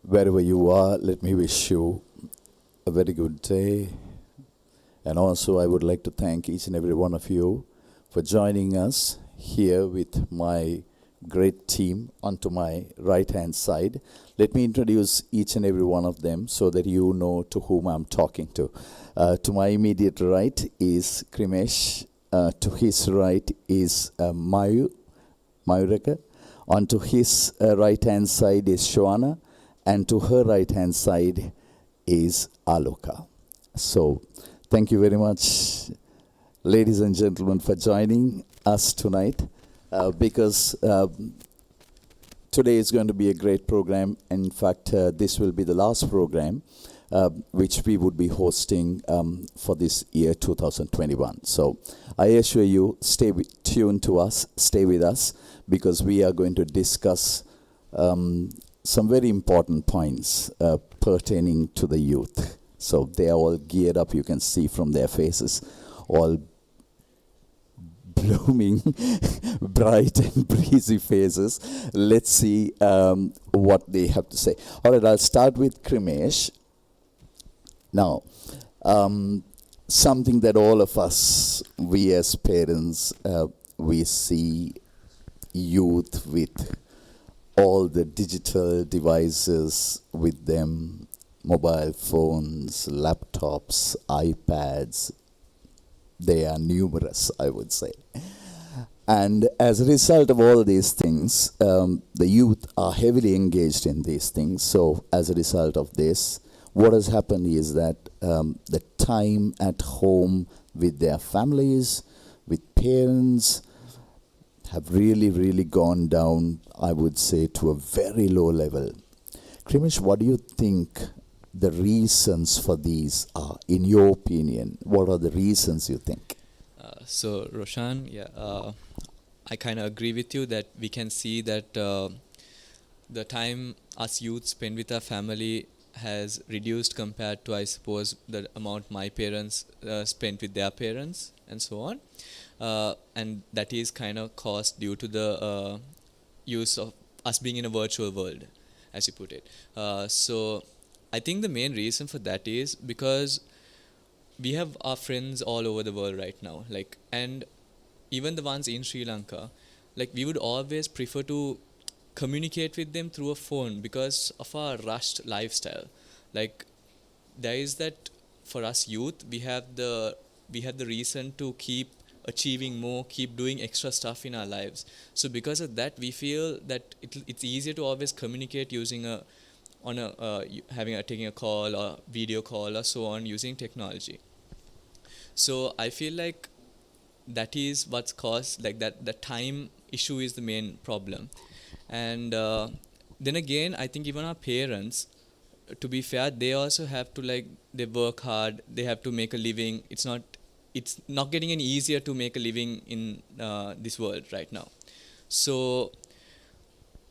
Wherever you are, let me wish you a very good day. And also, I would like to thank each and every one of you for joining us here with my great team onto my right hand side. Let me introduce each and every one of them so that you know to whom I'm talking to. To my immediate right is Chrimesh. To his right is Mayuraka. Onto his right hand side is Shovana. And to her right hand side is Aloka. So, thank you very much, ladies and gentlemen, for joining us tonight because today is going to be a great program. In fact, this will be the last program which we would be hosting for this year 2021. So I assure you, stay tuned to us, stay with us, because we are going to discuss some very important points pertaining to the youth. So they are all geared up, you can see from their faces, all blooming, bright and breezy faces. Let's see what they have to say. All right, I'll start with Chrimesh. Now, something that all of us, we as parents, we see youth with all the digital devices with them, mobile phones, laptops, iPads. They are numerous, I would say. And as a result of all these things, the youth are heavily engaged in these things. So as a result of this, what has happened is that the time at home with their families, with parents, have really gone down, I would say, to a very low level. Chrimesh, what do you think the reasons for these are, in your opinion? What are the reasons you think? So, Roshan, I kind of agree with you that we can see that the time us youth spend with our family has reduced compared to, I suppose, the amount my parents spent with their parents and so on. And that is kind of caused due to the use of us being in a virtual world, as you put it. So I think the main reason for that is because we have our friends all over the world right now, and even the ones in Sri Lanka, we would always prefer to communicate with them through a phone because of our rushed lifestyle. There is that for us youth, we have the reason to keep achieving more, keep doing extra stuff in our lives. So because of that, we feel that it's easier to always communicate using taking a call or video call or so on using technology. So I feel like that is what's caused, that the time issue is the main problem. And then again, I think even our parents, to be fair, they also have to they work hard, they have to make a living. It's not getting any easier to make a living in this world right now. So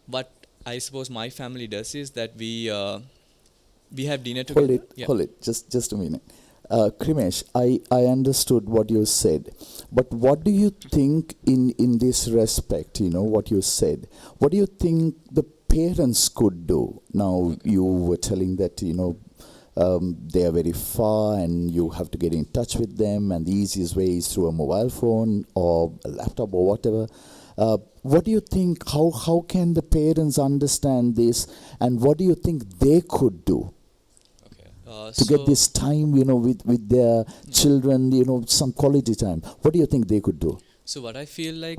what I suppose my family does is that we have dinner together. Hold it, just a minute. Chrimesh, I understood what you said, but what do you think in this respect, what you said? What do you think the parents could do? Now, you were telling that, they are very far and you have to get in touch with them, and the easiest way is through a mobile phone or a laptop or whatever. What do you think? How can the parents understand this, and what do you think they could do to get this time, with their children, some quality time? What do you think they could do? So what I feel like,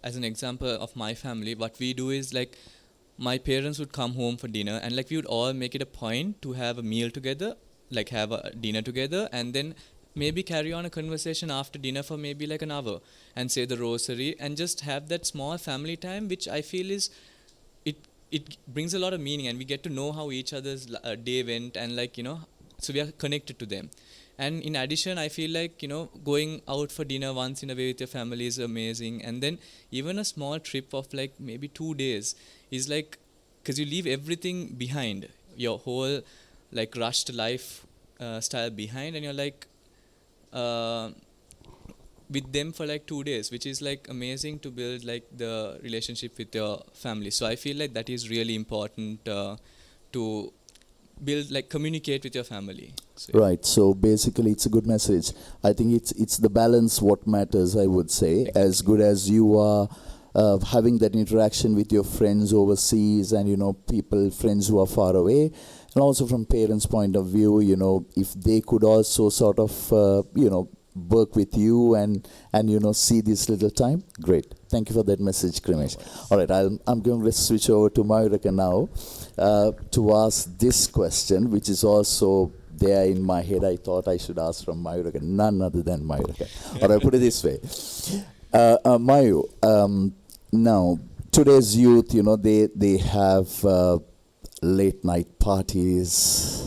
as an example of my family, what we do is my parents would come home for dinner, and we would all make it a point to have a meal together, have a dinner together, and then maybe carry on a conversation after dinner for maybe an hour and say the rosary and just have that small family time, which I feel is it brings a lot of meaning, and we get to know how each other's day went, and so we are connected to them. And in addition, I feel going out for dinner once in a way with your family is amazing. And then even a small trip of maybe 2 days is because you leave everything behind, your whole rushed life style behind, and you're with them for 2 days, which is amazing to build the relationship with your family. So I feel that is really important to build, like, communicate with your family. So, Right. So basically, it's a good message. I think it's the balance what matters. I would say, as good as you are having that interaction with your friends overseas, and people, friends who are far away, and also from parents' point of view, if they could also sort of work with you and see this little time. Great. Thank you for that message, Chrimesh. All right. I'm going to switch over to Mayuraka now to ask this question, which is also there in my head. I thought I should ask from Mayuraka, none other than Mayuraka. Or I put it this way. Mayu, now, today's youth, they have late night parties,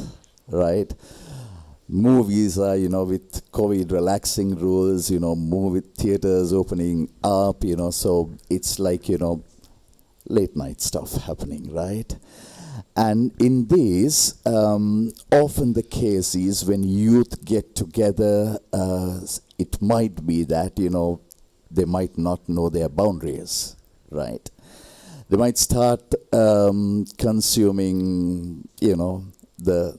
right? Movies are, with COVID relaxing rules, movie theaters opening up, so it's like, late night stuff happening, right? And in this, often the case is when youth get together, it might be that, they might not know their boundaries, right? They might start consuming, the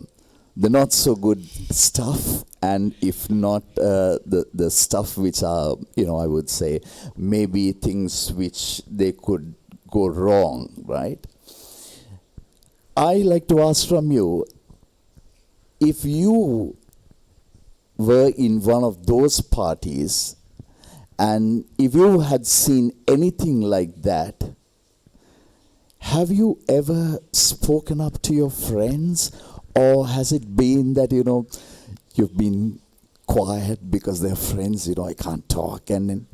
not so good stuff, and if not the stuff which are, I would say, maybe things which they could go wrong, right? I like to ask from you, if you were in one of those parties, and if you had seen anything like that, have you ever spoken up to your friends? Or has it been that, you've been quiet because they're friends, I can't talk? And then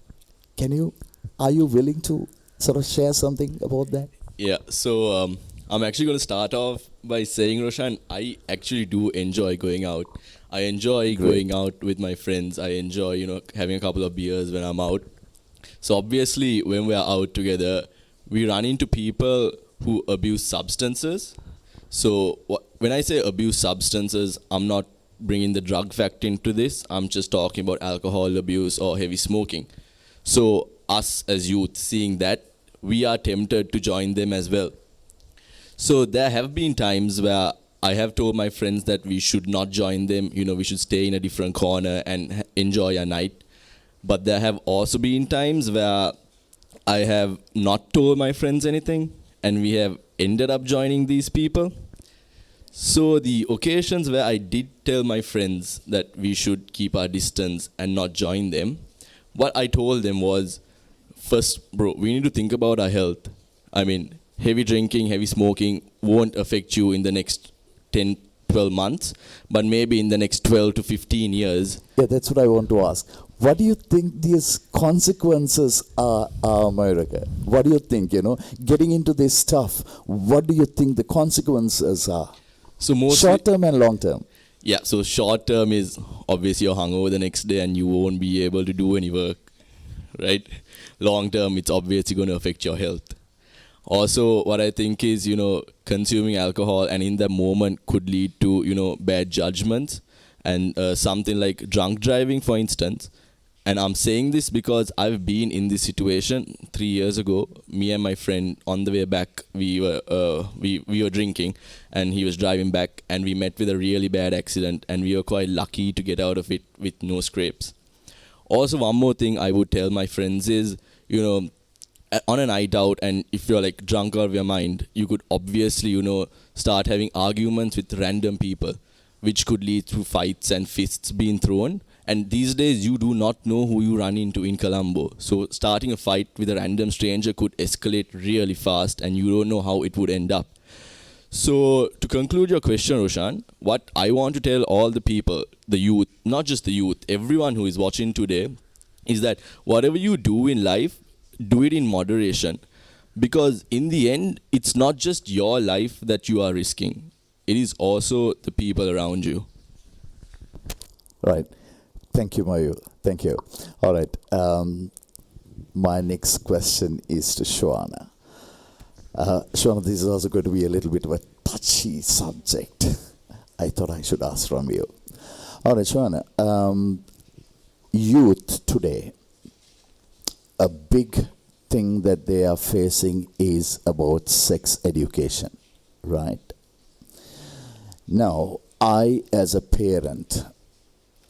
are you willing to sort of share something about that? Yeah, so I'm actually going to start off by saying, Roshan, I actually do enjoy going out. I enjoy going out with my friends. I enjoy, having a couple of beers when I'm out. So obviously, when we're out together, we run into people who abuse substances. So when I say abuse substances, I'm not bringing the drug fact into this. I'm just talking about alcohol abuse or heavy smoking. So us as youth, seeing that, we are tempted to join them as well. So there have been times where I have told my friends that we should not join them, we should stay in a different corner and enjoy a night. But there have also been times where I have not told my friends anything, and we have ended up joining these people. So the occasions where I did tell my friends that we should keep our distance and not join them, what I told them was, first, bro, we need to think about our health. I mean, heavy drinking, heavy smoking won't affect you in the next 10, 12 months, but maybe in the next 12 to 15 years. Yeah, that's what I want to ask. What do you think these consequences are, Mayuraka? What do you think, getting into this stuff, what do you think the consequences are? So mostly, short term and long term. Yeah, so short term is obviously you're hungover the next day and you won't be able to do any work, right? Long term, it's obviously going to affect your health. Also, what I think is, consuming alcohol and in the moment could lead to, bad judgments and something like drunk driving, for instance. And I'm saying this because I've been in this situation 3 years ago. Me and my friend, on the way back, we were drinking, and he was driving back, and we met with a really bad accident, and we were quite lucky to get out of it with no scrapes. Also, one more thing I would tell my friends is, on a night out, and if you're like drunk out of your mind, you could obviously, start having arguments with random people, which could lead to fights and fists being thrown. And these days, you do not know who you run into in Colombo. So starting a fight with a random stranger could escalate really fast, and you don't know how it would end up. So to conclude your question, Roshan, what I want to tell all the people, the youth, not just the youth, everyone who is watching today, is that whatever you do in life, do it in moderation. Because in the end, it's not just your life that you are risking. It is also the people around you. Right. Thank you, Mayu. Thank you. All right. My next question is to Shovana. Shovana, this is also going to be a little bit of a touchy subject. I thought I should ask from you. All right, Shovana. Youth today, a big thing that they are facing is about sex education, right? Now, I, as a parent,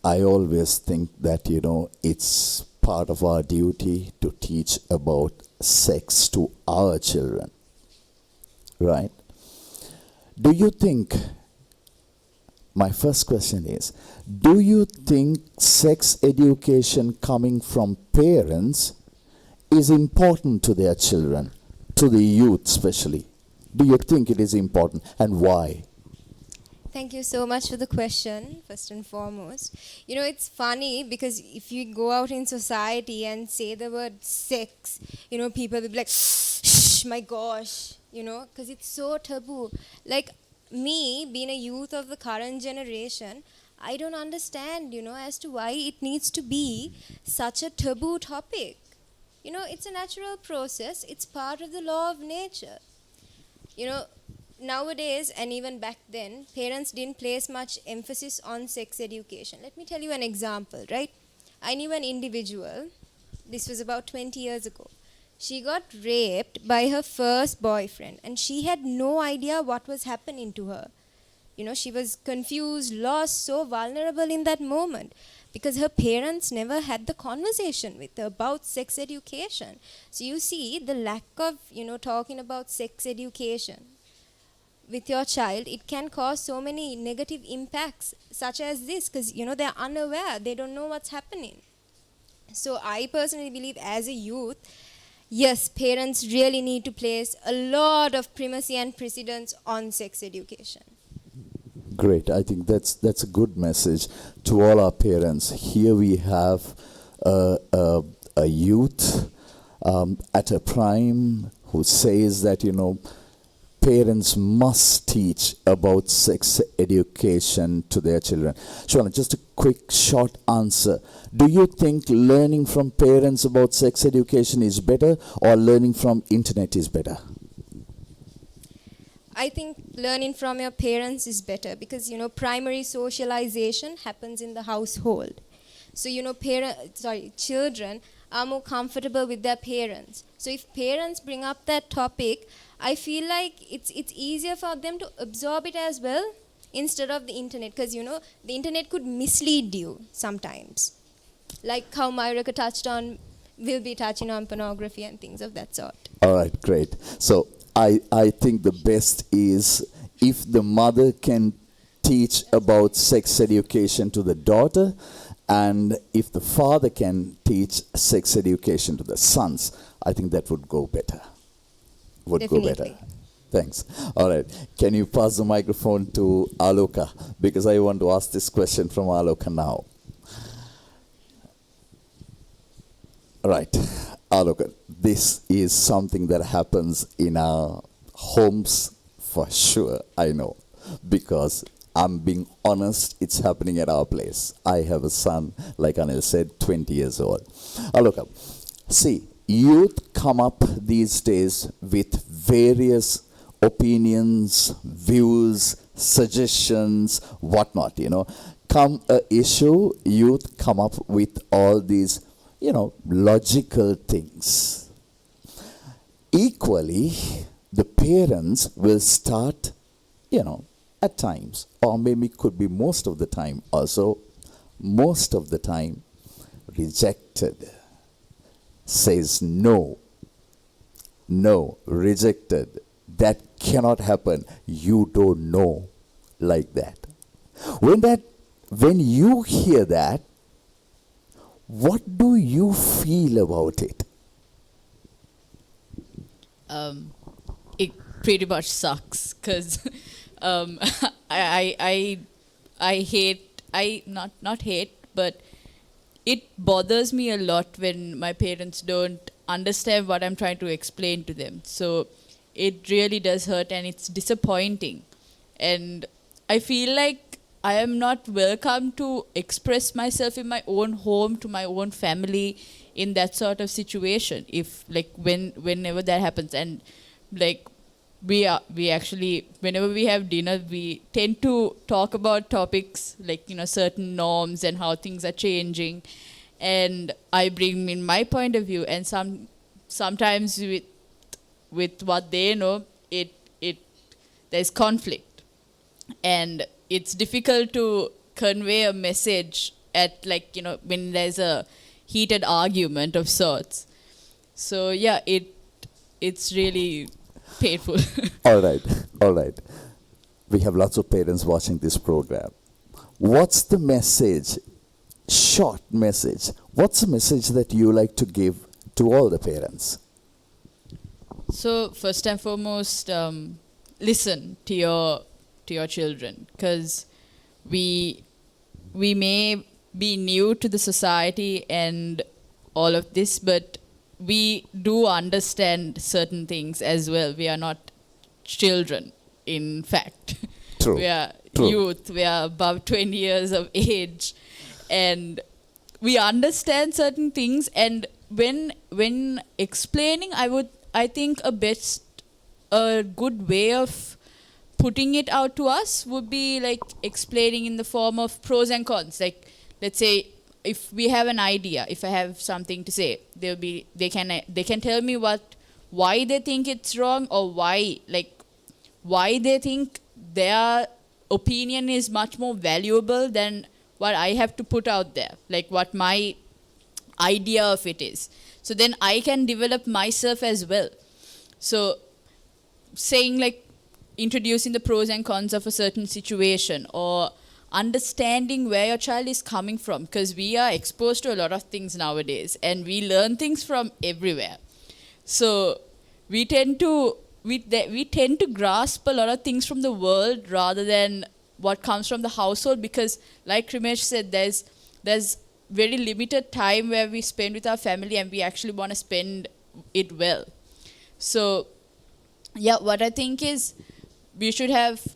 I always think that, it's part of our duty to teach about sex to our children, right? Do you think, my first question is, do you think sex education coming from parents is important to their children, to the youth especially? Do you think it is important, and why? Thank you so much for the question, first and foremost. It's funny because if you go out in society and say the word sex, people will be like, shh, my gosh, because it's so taboo. Like me, being a youth of the current generation, I don't understand, as to why it needs to be such a taboo topic. It's a natural process. It's part of the law of nature. Nowadays, and even back then, parents didn't place much emphasis on sex education. Let me tell you an example, right? I knew an individual, this was about 20 years ago. She got raped by her first boyfriend, and she had no idea what was happening to her. She was confused, lost, so vulnerable in that moment because her parents never had the conversation with her about sex education. So you see the lack of, talking about sex education with your child, it can cause so many negative impacts such as this because, they're unaware, they don't know what's happening. So I personally believe as a youth, yes, parents really need to place a lot of primacy and precedence on sex education. Great. I think that's a good message to all our parents. Here we have a youth at a prime who says that, parents must teach about sex education to their children. Shovana, just a quick, short answer. Do you think learning from parents about sex education is better or learning from internet is better? I think learning from your parents is better because, primary socialization happens in the household. So, children are more comfortable with their parents. So if parents bring up that topic, I feel like it's easier for them to absorb it as well instead of the internet because, the internet could mislead you sometimes. Like how Mayuraka touched on, will be touching on pornography and things of that sort. All right, great. So I think the best is if the mother can teach about sex education to the daughter, and if the father can teach sex education to the sons, I think that would go better. Definitely. Go better. Thanks. All right. Can you pass the microphone to Aloka? Because I want to ask this question from Aloka now. All right. Aloka, this is something that happens in our homes for sure, I know. Because I'm being honest, it's happening at our place. I have a son, like Anil said, 20 years old. Aloka, see, youth come up these days with various opinions, views, suggestions, whatnot, Come a issue, youth come up with all these, logical things. Equally, the parents will start, at times, or maybe could be most of the time also, most of the time, rejected. Says no, rejected. That cannot happen. You don't know, like that. When you hear that, what do you feel about it? It pretty much sucks because I hate, not hate, but it bothers me a lot when my parents don't understand what I'm trying to explain to them. So it really does hurt and it's disappointing. And I feel like I am not welcome to express myself in my own home, to my own family, in that sort of situation. If whenever that happens, and we actually, whenever we have dinner, we tend to talk about topics like certain norms and how things are changing, and I bring in my point of view, and sometimes with what they know, there's conflict. and it's difficult to convey a message at, like, when there's a heated argument of sorts. So yeah, it's really painful. All right, all right. We have lots of parents watching this program. What's the message, short message, what's the message that you like to give to all the parents? So first and foremost, listen to your children, because we may be new to the society and all of this, but we do understand certain things as well. We are not children, in fact. True. We are True. youth. We are above 20 years of age, and we understand certain things. And when explaining, I think a good way of putting it out to us would be like explaining in the form of pros and cons. Like, let's say if we have an idea, if I have something to say, they can tell me why they think it's wrong, or why they think their opinion is much more valuable than what I have to put out there, like what my idea of it is. So then I can develop myself as well. So saying, like, introducing the pros and cons of a certain situation, or understanding where your child is coming from, because we are exposed to a lot of things nowadays and we learn things from everywhere. So we tend to grasp a lot of things from the world rather than what comes from the household, because like Chrimesh said, there's very limited time where we spend with our family, and we actually want to spend it well. So yeah, what I think is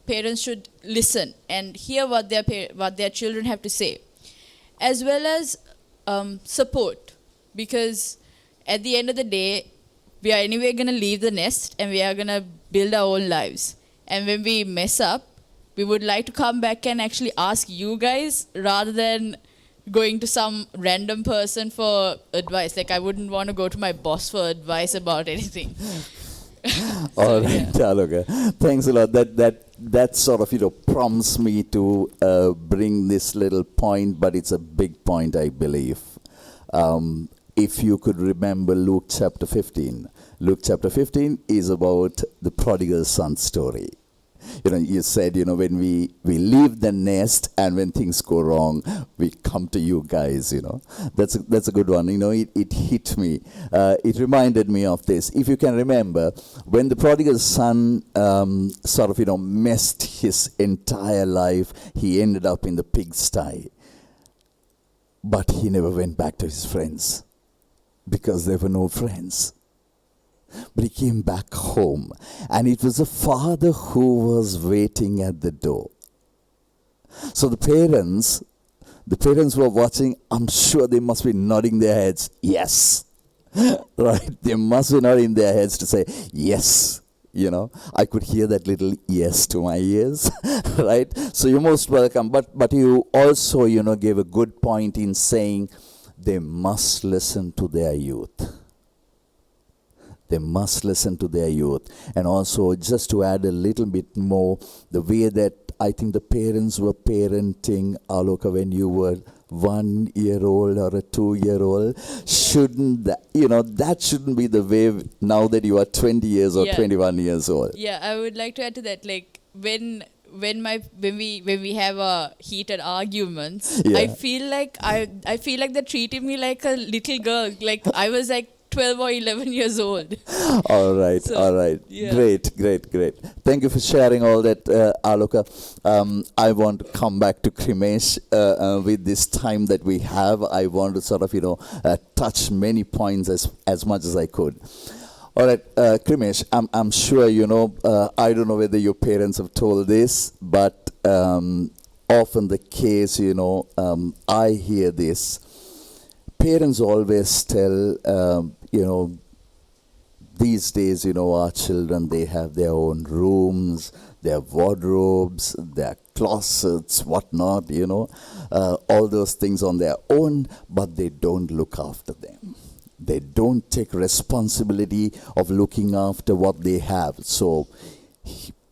parents should listen and hear what their children have to say, as well as support, because at the end of the day, we are anyway going to leave the nest and we are going to build our own lives. And when we mess up, we would like to come back and actually ask you guys, rather than going to some random person for advice. Like, I wouldn't want to go to my boss for advice about anything. All right, Aloka. Thanks a lot. That sort of prompts me to bring this little point, but it's a big point, I believe. If you could remember Luke chapter 15. Luke chapter 15 is about the prodigal son story. You said, when we leave the nest and when things go wrong, we come to you guys, That's a good one. It hit me. It reminded me of this. If you can remember, when the prodigal son messed his entire life, he ended up in the pigsty. But he never went back to his friends, because there were no friends. But he came back home, and it was a father who was waiting at the door. So the parents were watching. I'm sure they must be nodding their heads, yes. Right? They must be nodding their heads to say, yes. I could hear that little yes to my ears, right? So you're most welcome. But you also, gave a good point in saying they must listen to their youth. They must listen to their youth. And also, just to add a little bit more, the way that I think the parents were parenting Aloka when you were 1 year old or a 2 year old, that shouldn't be the way now that you are 20 years or 21 years old. Yeah, I would like to add to that, like, when we have heated arguments, I feel like they're treating me like a little girl, like I was like 12 or 11 years old. All right. Yeah. Great. Thank you for sharing all that, Aloka. I want to come back to Chrimesh with this time that we have. I want to touch many points as much as I could. All right, Chrimesh, I'm sure I don't know whether your parents have told this, but often the case, I hear this. Parents always tell, these days, our children, they have their own rooms, their wardrobes, their closets, whatnot, all those things on their own, but they don't look after them. They don't take responsibility of looking after what they have. So,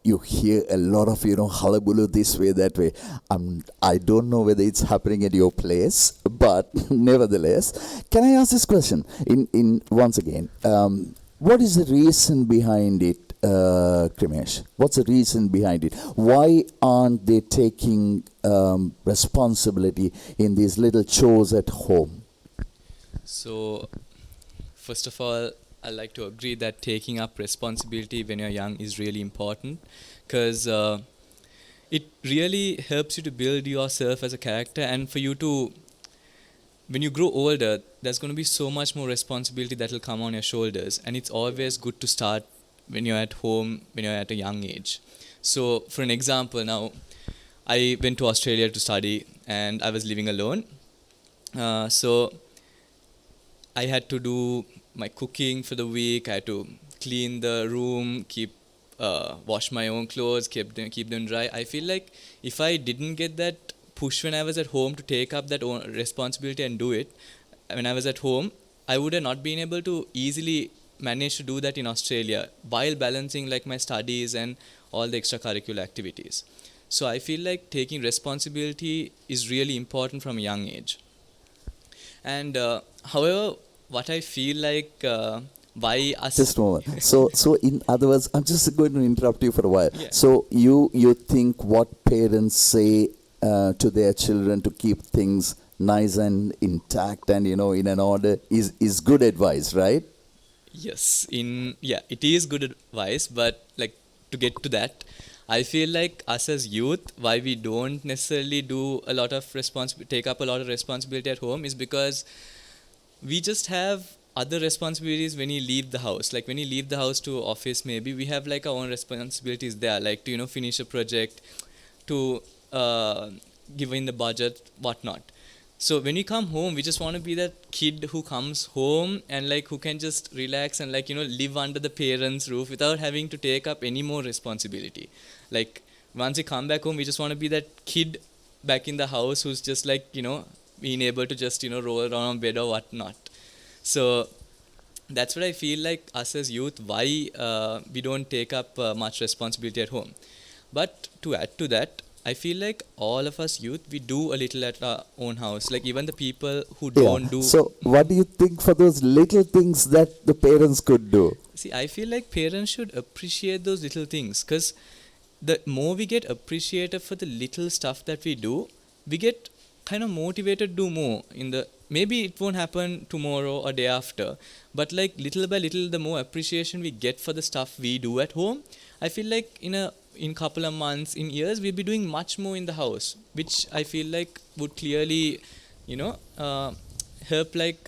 you hear a lot of, hullabaloo this way, that way. I don't know whether it's happening at your place, but nevertheless, can I ask this question? In once again, what is the reason behind it, Chrimesh? What's the reason behind it? Why aren't they taking responsibility in these little chores at home? So, first of all, I like to agree that taking up responsibility when you're young is really important, because it really helps you to build yourself as a character, and for you to, when you grow older, there's going to be so much more responsibility that will come on your shoulders, and it's always good to start when you're at home, when you're at a young age. So, for an example, now, I went to Australia to study, and I was living alone. So, I had to do my cooking for the week. I had to clean the room, wash my own clothes, keep them dry. I feel like if I didn't get that push when I was at home to take up that own responsibility and do it, when I was at home, I would have not been able to easily manage to do that in Australia while balancing like my studies and all the extracurricular activities. So I feel like taking responsibility is really important from a young age. And however, what I feel like why us... Just a moment. So in other words, I'm just going to interrupt you for a while. Yeah. So you think what parents say to their children to keep things nice and intact and, in an order is good advice, right? Yes, it is good advice, but like to get to that, I feel like us as youth, why we don't necessarily do a lot of take up a lot of responsibility at home is because we just have other responsibilities when you leave the house. Like when you leave the house to office, maybe we have like our own responsibilities there, like to finish a project, to give in the budget, whatnot. So when we come home, we just want to be that kid who comes home and like who can just relax and like live under the parents' roof without having to take up any more responsibility. Like once we come back home, we just want to be that kid back in the house who's just like being able to just roll around on bed or whatnot. So that's what I feel like us as youth, why we don't take up much responsibility at home. But to add to that, I feel like all of us youth, we do a little at our own house. Like even the people who don't do... So what do you think for those little things that the parents could do? See, I feel like parents should appreciate those little things, because the more we get appreciated for the little stuff that we do, we get kind of motivated to do more. Maybe it won't happen tomorrow or day after, but like little by little, the more appreciation we get for the stuff we do at home, I feel like in couple of months, in years, we'll be doing much more in the house, which I feel like would clearly, help take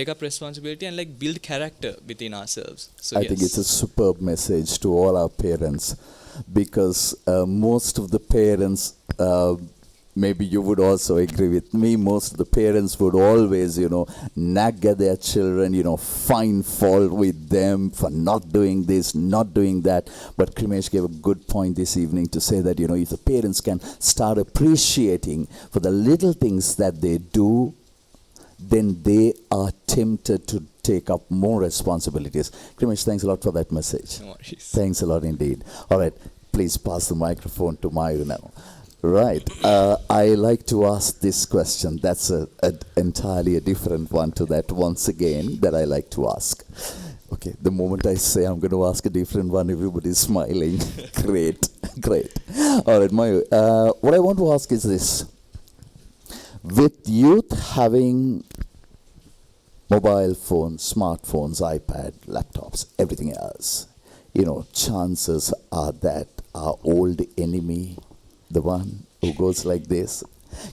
up responsibility and like build character within ourselves. So I think it's a superb message to all our parents, because most of the parents, maybe you would also agree with me, most of the parents would always, nag at their children, find fault with them for not doing this, not doing that. But Chrimesh gave a good point this evening to say that, if the parents can start appreciating for the little things that they do, then they are tempted to take up more responsibilities. Chrimesh, thanks a lot for that message. No worries. Thanks a lot indeed. All right, please pass the microphone to Mayu now. Right. I like to ask this question. That's entirely a different one to that once again that I like to ask. Okay, the moment I say I'm going to ask a different one, everybody's smiling. Great. All right, Mayu. What I want to ask is this. With youth having mobile phones, smartphones, iPad, laptops, everything else, chances are that our old enemy, the one who goes like this,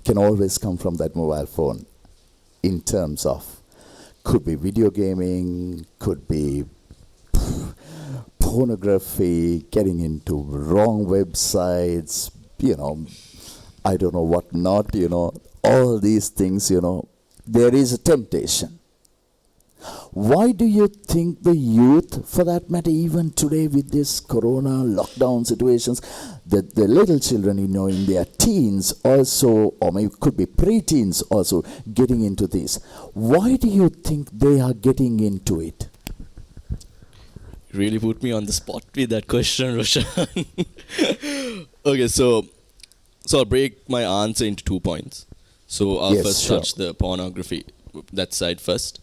can always come from that mobile phone in terms of, could be video gaming, could be pornography, getting into wrong websites, I don't know what not, all these things, there is a temptation. Why do you think the youth, for that matter, even today with this corona lockdown situations, the little children, in their teens also, or maybe could be pre-teens also, getting into this? Why do you think they are getting into it? Really put me on the spot with that question, Roshan. Okay, so I'll break my answer into 2 points. So I'll Yes, first sure. touch the pornography, that side first.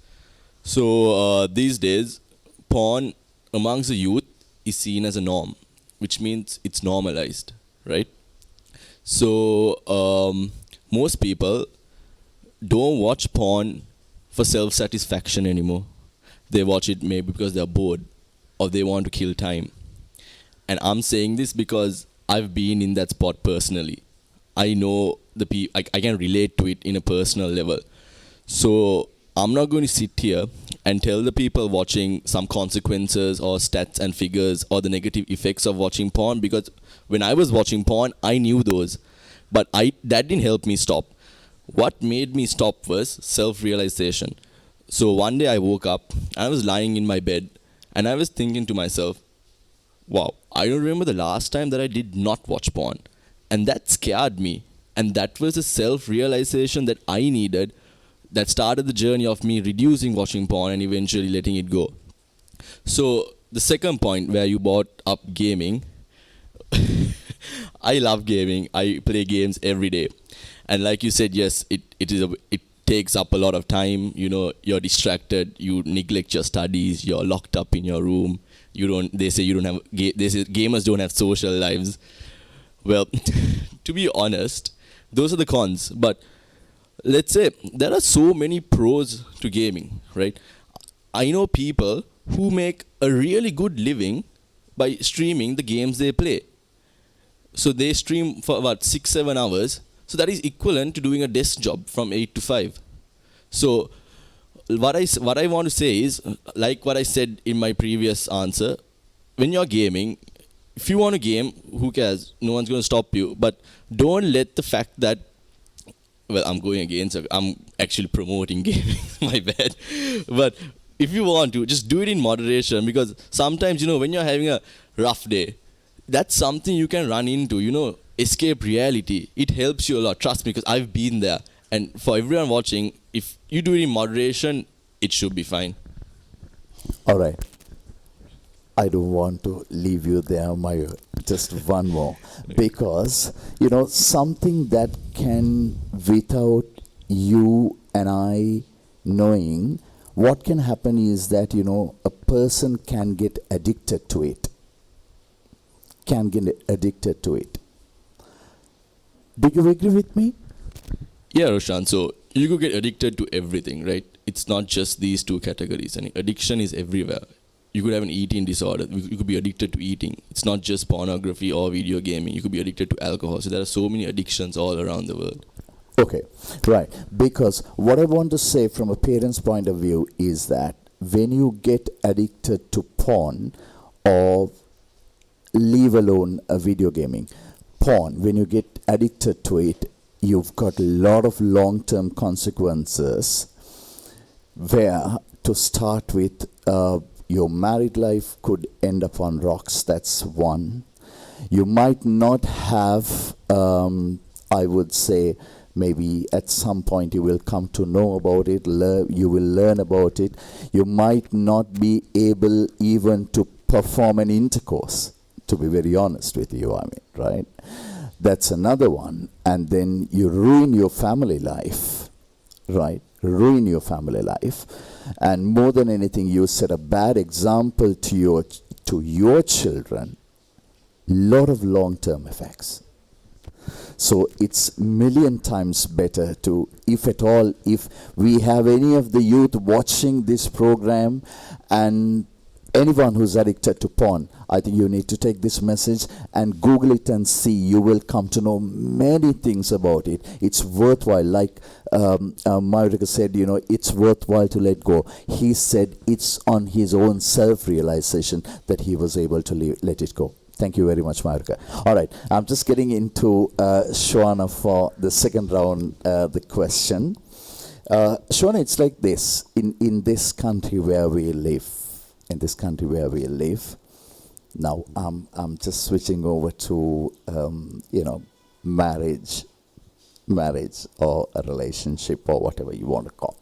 So these days, porn amongst the youth is seen as a norm, which means it's normalized, right? So most people don't watch porn for self-satisfaction anymore. They watch it maybe because they're bored or they want to kill time. And I'm saying this because I've been in that spot personally. I know I can relate to it in a personal level. So I'm not going to sit here and tell the people watching some consequences or stats and figures or the negative effects of watching porn, because when I was watching porn, I knew those. But that didn't help me stop. What made me stop was self-realization. So one day I woke up, I was lying in my bed, and I was thinking to myself, wow, I don't remember the last time that I did not watch porn. And that scared me. And that was a self-realization that I needed, that started the journey of me reducing watching porn and eventually letting it go. So the second point where you brought up gaming, I love gaming. I play games every day. And like you said, yes, it takes up a lot of time. You know, you're distracted, you neglect your studies, you're locked up in your room. They say gamers don't have social lives. Well, to be honest, those are the cons. But let's say there are so many pros to gaming, right? I know people who make a really good living by streaming the games they play. So they stream for about 6-7 hours. So that is equivalent to doing a desk job from 8 to 5. So what I want to say is, like what I said in my previous answer, when you're gaming, if you want to game, who cares? No one's going to stop you. But don't let the fact that, well, I'm going against, I'm actually promoting gaming, my bad. But if you want to, just do it in moderation, because sometimes, when you're having a rough day, that's something you can run into, escape reality. It helps you a lot, trust me, because I've been there. And for everyone watching, if you do it in moderation, it should be fine. All right. I don't want to leave you there, Mayur. Just one more. Because, something that can, without you and I knowing, what can happen is that, a person can get addicted to it. Do you agree with me? Yeah, Roshan. So you could get addicted to everything, right? It's not just these two categories. And addiction is everywhere. You could have an eating disorder. You could be addicted to eating. It's not just pornography or video gaming. You could be addicted to alcohol. So there are so many addictions all around the world. Okay, right. Because what I want to say from a parent's point of view is that when you get addicted to porn, or leave alone a video gaming, porn, when you get addicted to it, you've got a lot of long-term consequences, where to start with, your married life could end up on rocks. That's one. You might not have, I would say, maybe at some point you will come to know about it, you will learn about it. You might not be able even to perform an intercourse, to be very honest with you, right? That's another one. And then you ruin your family life, right? Ruin your family life. And more than anything, you set a bad example to your children. Lot of long-term effects. So it's million times better to, if at all, if we have any of the youth watching this program and anyone who's addicted to porn, I think you need to take this message and Google it and see. You will come to know many things about it. It's worthwhile. Like Mayuraka said, it's worthwhile to let go. He said it's on his own self-realization that he was able to let it go. Thank you very much, Mayuraka. All right, I'm just getting into Shovana for the second round, the question. Shovana, it's like this. In this country where we live, now I'm just switching over to marriage or a relationship or whatever you want to call.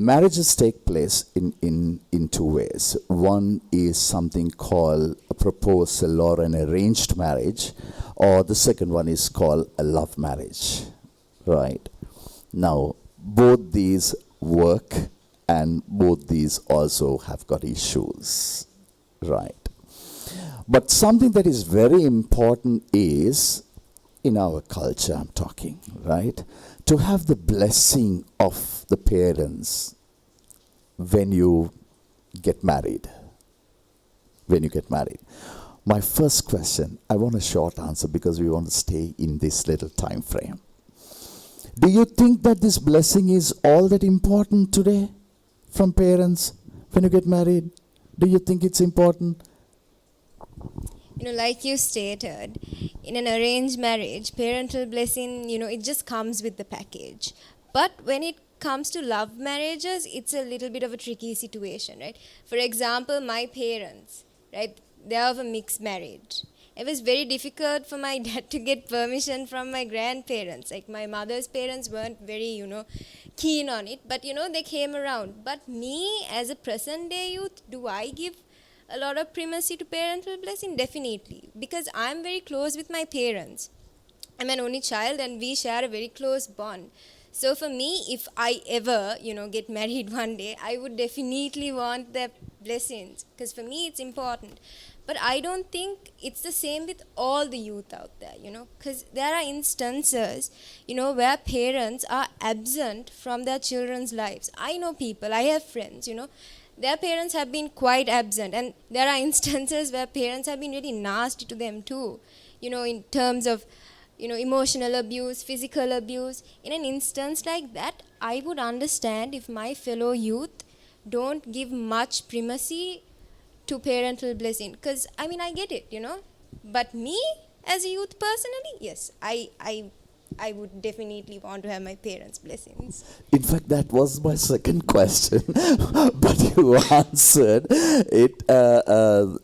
marriages take place in two ways. One is something called a proposal or an arranged marriage, or the second one is called a love marriage, right? Now, both these work, and both these also have got issues, right? But something that is very important is, in our culture I'm talking, right? To have the blessing of the parents when you get married. When you get married. My first question, I want a short answer because we want to stay in this little time frame. Do you think that this blessing is all that important today from parents when you get married? Do you think it's important? Like you stated, in an arranged marriage, parental blessing, it just comes with the package. But when it comes to love marriages, it's a little bit of a tricky situation, right? For example, my parents, right, they are of a mixed marriage. It was very difficult for my dad to get permission from my grandparents. Like, my mother's parents weren't very, keen on it, but, they came around. But me, as a present-day youth, do I give a lot of primacy to parental blessing? Definitely, because I'm very close with my parents. I'm an only child and we share a very close bond. So for me, if I ever, get married one day, I would definitely want their blessings, because for me it's important. But I don't think it's the same with all the youth out there, because there are instances, where parents are absent from their children's lives. I know people, I have friends, their parents have been quite absent, and there are instances where parents have been really nasty to them too, in terms of, emotional abuse, physical abuse. In an instance like that, I would understand if my fellow youth don't give much primacy to parental blessing, because, I get it, But me, as a youth personally, yes, I would definitely want to have my parents' blessings. In fact, that was my second question, but you answered it.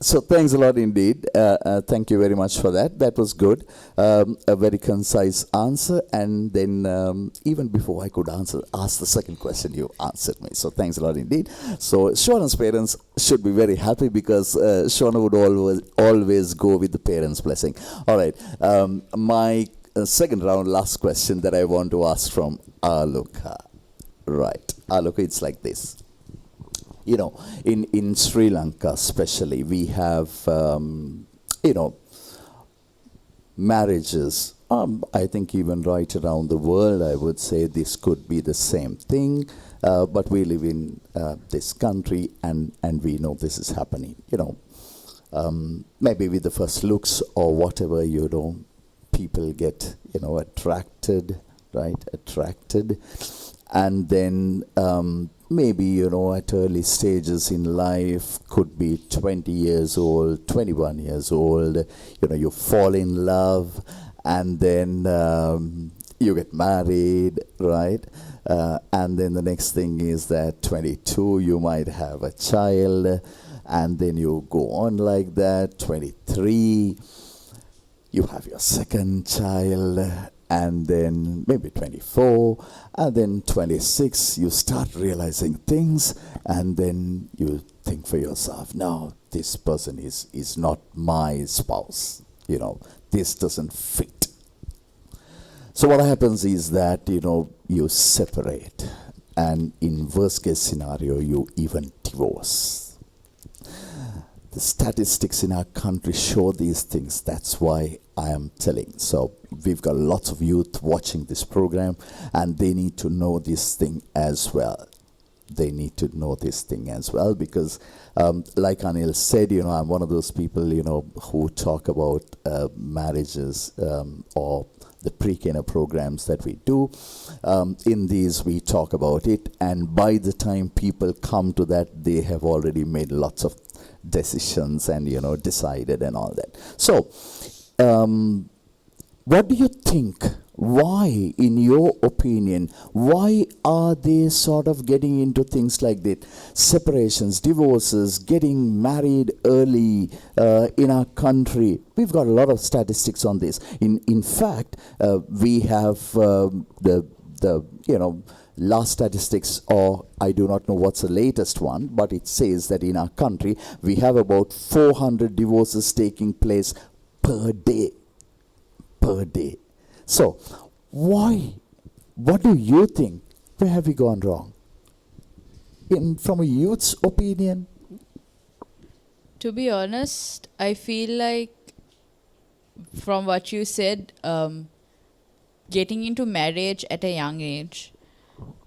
So thanks a lot indeed. Thank you very much for that. That was good. A very concise answer. And then even before I could ask the second question, you answered me. So thanks a lot indeed. So Shwana's parents should be very happy, because Shwana would always go with the parents' blessing. All right. My second round, last question that I want to ask from Aloka. Right. Aloka, it's like this. In Sri Lanka especially, we have, marriages. I think even right around the world, I would say this could be the same thing. But we live in this country, and we know this is happening. Maybe with the first looks or whatever, people get, attracted, right? Attracted. And then maybe, at early stages in life, could be 20 years old, 21 years old, you fall in love, and then you get married, right? And then the next thing is that 22, you might have a child, and then you go on like that, 23, you have your second child, and then maybe 24, and then 26, you start realizing things, and then you think for yourself, no, this person is not my spouse. This doesn't fit. So what happens is that, you separate, and in worst case scenario, you even divorce. The statistics in our country show these things. That's why I am telling. So we've got lots of youth watching this program, and they need to know this thing as well. They need to know this thing as well, because like Anil said, I'm one of those people, who talk about marriages or the pre-Kena programs that we do. In these, we talk about it, and by the time people come to that, they have already made lots of decisions and, decided and all that. So, what do you think? Why, in your opinion, why are they sort of getting into things like that? Separations, divorces, getting married early in our country. We've got a lot of statistics on this. In fact, we have the last statistics, or I do not know what's the latest one, but it says that in our country we have about 400 divorces taking place per day. Per day. So, why? What do you think? Where have we gone wrong? From a youth's opinion? To be honest, I feel like from what you said, getting into marriage at a young age,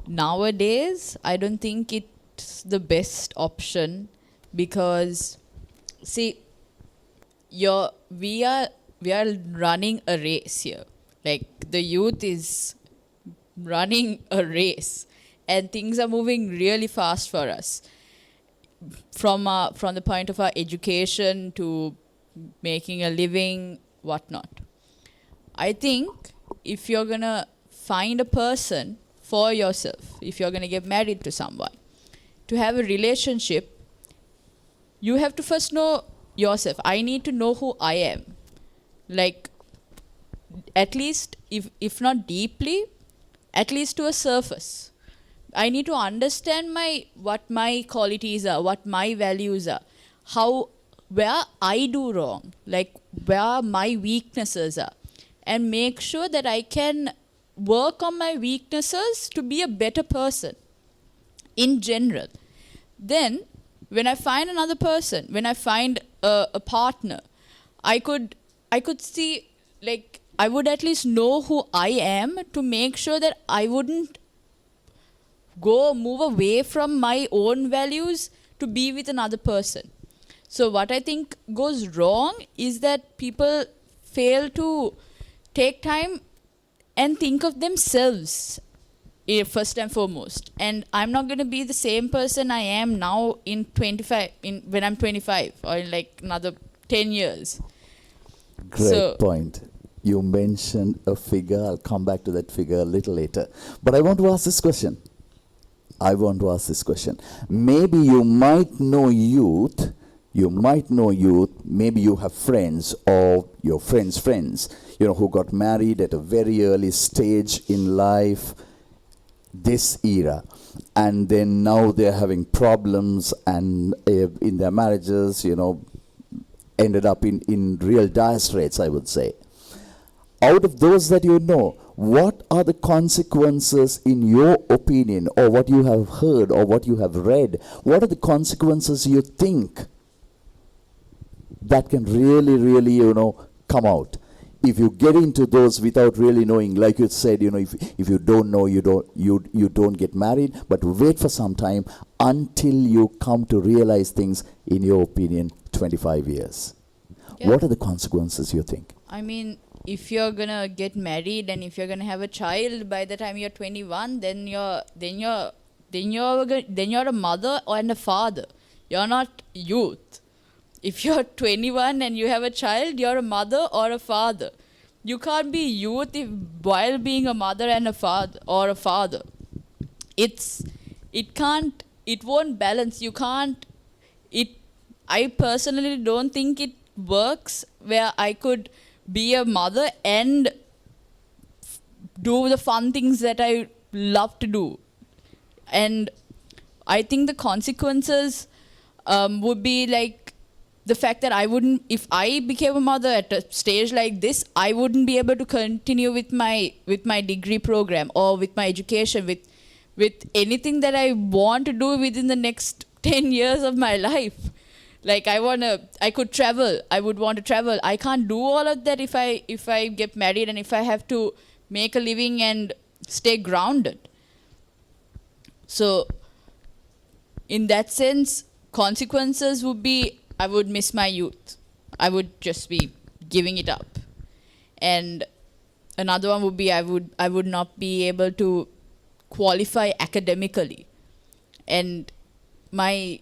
nowadays, I don't think it's the best option because, see, we are running a race here. Like, the youth is running a race and things are moving really fast for us. From the point of our education to making a living, whatnot. I think if you're going to find a person for yourself, if you're going to get married to someone, to have a relationship, you have to first know yourself. I need to know who I am. Like, at least, if not deeply, at least to a surface. I need to understand what my qualities are, what my values are, where I do wrong, like where my weaknesses are, and make sure that I can work on my weaknesses to be a better person in general. Then, when I find another person, when I find a partner, I could see, like, I would at least know who I am to make sure that I wouldn't move away from my own values to be with another person. So what I think goes wrong is that people fail to take time and think of themselves first and foremost. And I'm not going to be the same person I am now when I'm 25 or in like another 10 years. Great point. You mentioned a figure. I'll come back to that figure a little later. But I want to ask this question. Maybe you might know youth. Maybe you have friends or your friends' friends, who got married at a very early stage in life, this era. And then now they're having problems and in their marriages, ended up in real dire straits, I would say. Out of those that you know, what are the consequences in your opinion, or what you have heard or what you have read? What are the consequences you think that can really, really, come out? If you get into those without really knowing, like you said, if you don't know, you don't get married, but wait for some time until you come to realize things, in your opinion, 25 years. Yeah. What are the consequences you think? I mean, if you're gonna get married and if you're gonna have a child by the time you're 21, then you're a mother and a father. You're not youth. If you're 21 and you have a child, you're a mother or a father. You can't be youth while being a mother and a father. It won't balance. You can't. I personally don't think it works where I could be a mother and do the fun things that I love to do. And I think the consequences would be like the fact that if I became a mother at a stage like this, I wouldn't be able to continue with my degree program or with my education, with anything that I want to do within the next 10 years of my life. Like I could travel. I would want to travel. I can't do all of that if I get married and if I have to make a living and stay grounded. So, in that sense, consequences would be I would miss my youth. I would just be giving it up. And another one would be I would not be able to qualify academically. And my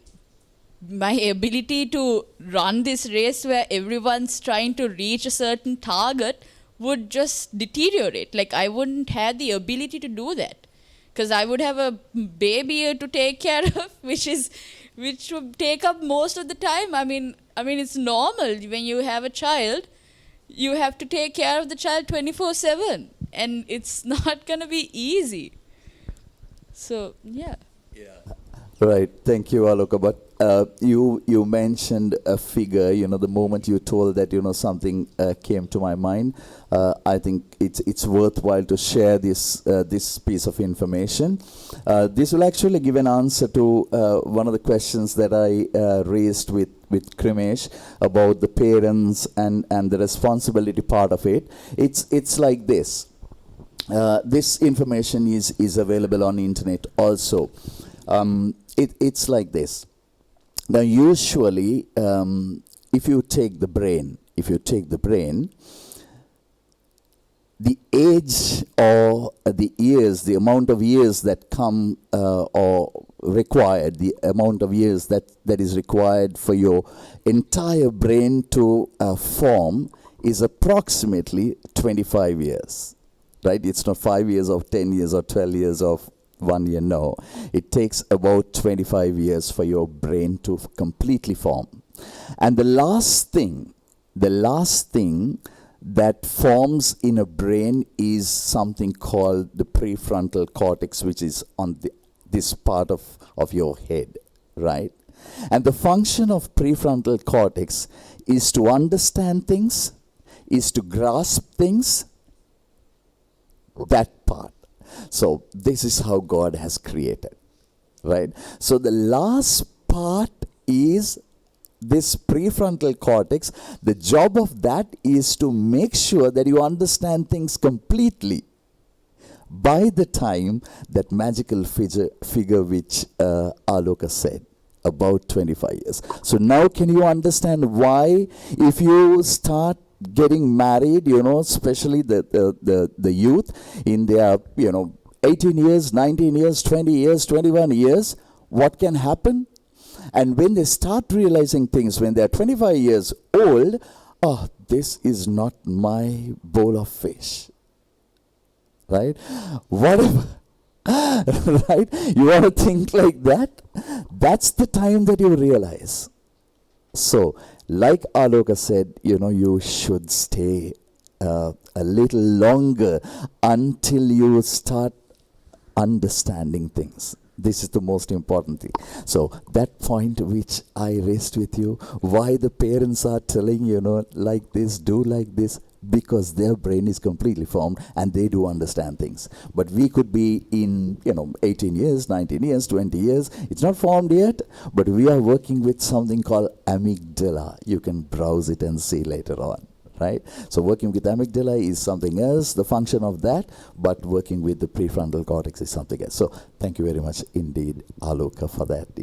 ability to run this race where everyone's trying to reach a certain target would just deteriorate. Like, I wouldn't have the ability to do that. Because I would have a baby to take care of, which would take up most of the time. I mean, it's normal. When you have a child, you have to take care of the child 24/7. And it's not going to be easy. So yeah. Right. Thank you, Aloka. But you mentioned a figure. The moment you told that, something came to my mind. I think it's worthwhile to share this piece of information. This will actually give an answer to one of the questions that I raised with Chrimesh about the parents and the responsibility part of it. It's like this. This information is available on the internet also. It's like this. Now, usually, if you take the brain, the age or the years, the amount of years that come or required, the amount of years that is required for your entire brain to form is approximately 25 years. Right? It's not 5 years or 10 years or 12 years of 1 year, no. It takes about 25 years for your brain to completely form. And the last thing that forms in a brain is something called the prefrontal cortex, which is on this part of your head, right? And the function of prefrontal cortex is to understand things, is to grasp things, that part. So this is how God has created, right? So the last part is this prefrontal cortex. The job of that is to make sure that you understand things completely by the time that magical figure which Aloka said, about 25 years. So now can you understand why, if you start getting married, especially the youth in their, 18 years, 19 years, 20 years, 21 years, what can happen? And when they start realizing things, when they're 25 years old, this is not my bowl of fish. Right? Whatever. Right? You want to think like that? That's the time that you realize. So, like Aloka said, you should stay a little longer until you start understanding things. This is the most important thing. So that point which I raised with you, why the parents are telling, like this, do like this, because their brain is completely formed and they do understand things. But we could be in, 18 years, 19 years, 20 years. It's not formed yet, but we are working with something called amygdala. You can browse it and see later on. Right? So working with amygdala is something else, the function of that, but working with the prefrontal cortex is something else. So thank you very much indeed, Aloka, for that,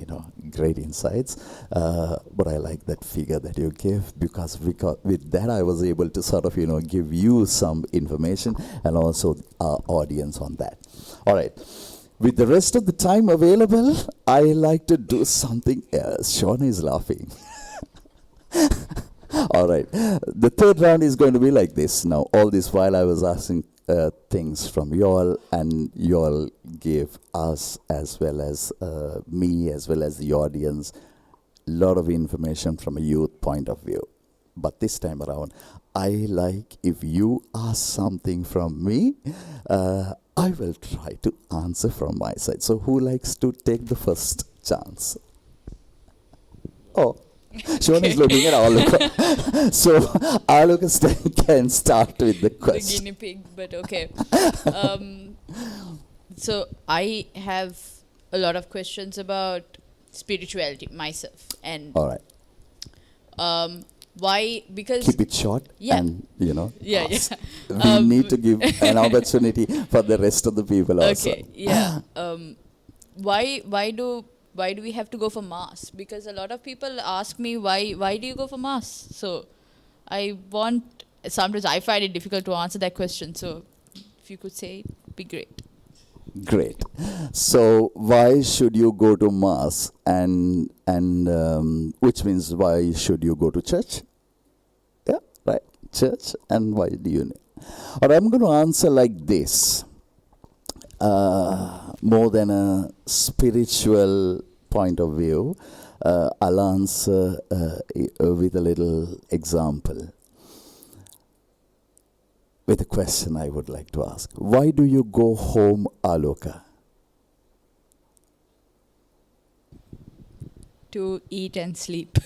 great insights. But I like that figure that you gave, because with that I was able to sort of, give you some information and also our audience on that. All right. With the rest of the time available, I like to do something else. Sean is laughing. All right. The third round is going to be like this. Now, all this while I was asking things from y'all, and y'all gave us, as well as me, as well as the audience, a lot of information from a youth point of view. But this time around, I like, if you ask something from me, I will try to answer from my side. So who likes to take the first chance? Oh. Sean is looking at Aloka. So Aloka can start with the question. The guinea pig, but okay. So I have a lot of questions about spirituality myself, and all right. Why? Because keep it short. Yeah. And Yeah. ask. We need to give an opportunity for the rest of the people also. Okay. Yeah. Why do we have to go for mass? Because a lot of people ask me why do you go for mass? So sometimes I find it difficult to answer that question. So if you could say it, it'd be great. Great. So why should you go to mass, and which means why should you go to church? Yeah, right. Church, and why do you need? Or I'm going to answer like this. More than a spiritual point of view, I'll answer with a little example, with a question I would like to ask. Why do you go home, Aloka? To eat and sleep.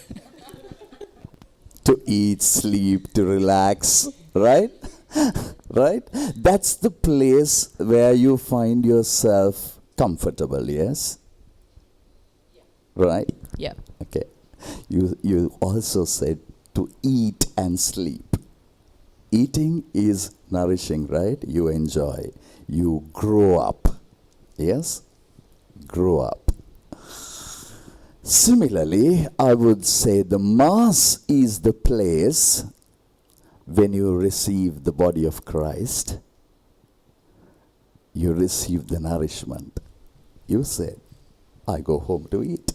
To eat, sleep, to relax, right? Right? That's the place where you find yourself comfortable, yes? Right? Yeah. Okay. You also said to eat and sleep. Eating is nourishing, right? You enjoy. You grow up. Yes? Grow up. Similarly, I would say the Mass is the place when you receive the body of Christ, you receive the nourishment. You said, I go home to eat.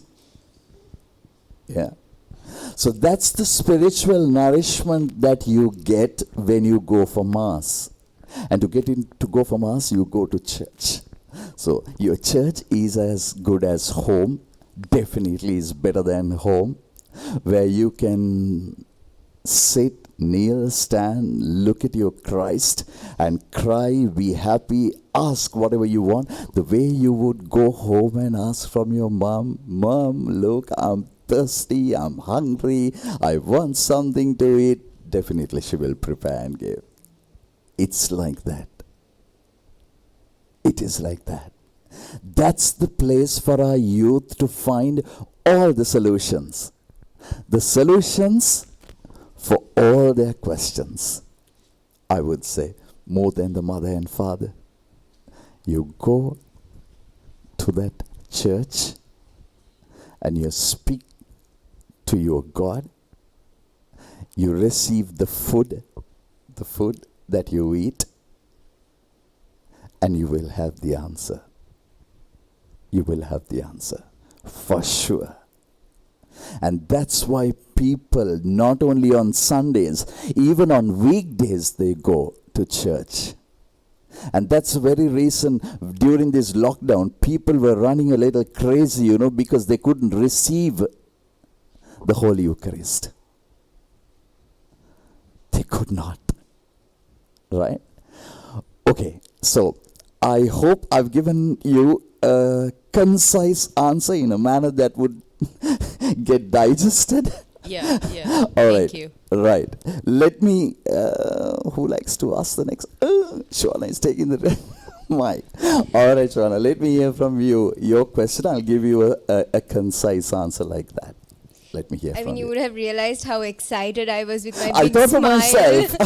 Yeah. So that's the spiritual nourishment that you get when you go for Mass. And to go for Mass, you go to church. So your church is as good as home, definitely is better than home, where you can sit, kneel, stand, look at your Christ and cry, be happy, ask whatever you want. The way you would go home and ask from your mom, Mom, look, I'm thirsty, I'm hungry, I want something to eat. Definitely she will prepare and give. It's like that. It is like that. That's the place for our youth to find all the solutions. The solutions for all their questions, I would say, more than the mother and father. You go to that church and you speak to your God. You receive the food that you eat, and you will have the answer. You will have the answer, for sure. And that's why people, not only on Sundays, even on weekdays, they go to church. And that's the very reason during this lockdown, people were running a little crazy, because they couldn't receive the Holy Eucharist. They could not. Right? Okay, so I hope I've given you a concise answer in a manner that would get digested. Yeah. All right. Thank you. Right. Let me, who likes to ask the next? Shovana is taking the mic. All right, Shovana, let me hear from you. Your question, I'll give you a concise answer like that. Let me hear from you. I mean, you would have realized how excited I was with my I big thought for smile. myself.